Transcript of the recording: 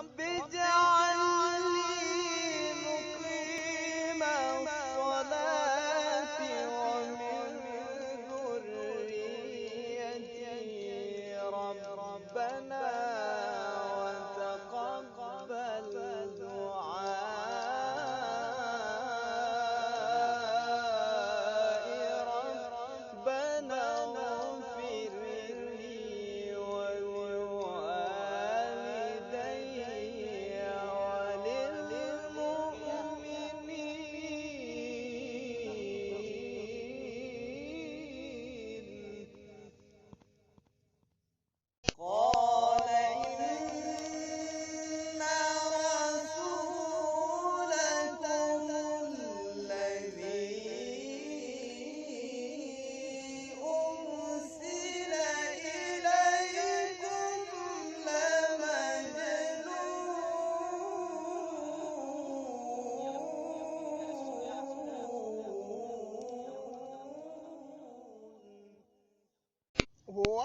رب اجعل لي مقيم الصلاة ومن ذريتي ربنا وتقبل دعائي ربنا اغفر لي ولوالدي وللمؤمنين. قال إن رسولكم الذي أرسل إليكم لمجنون. هو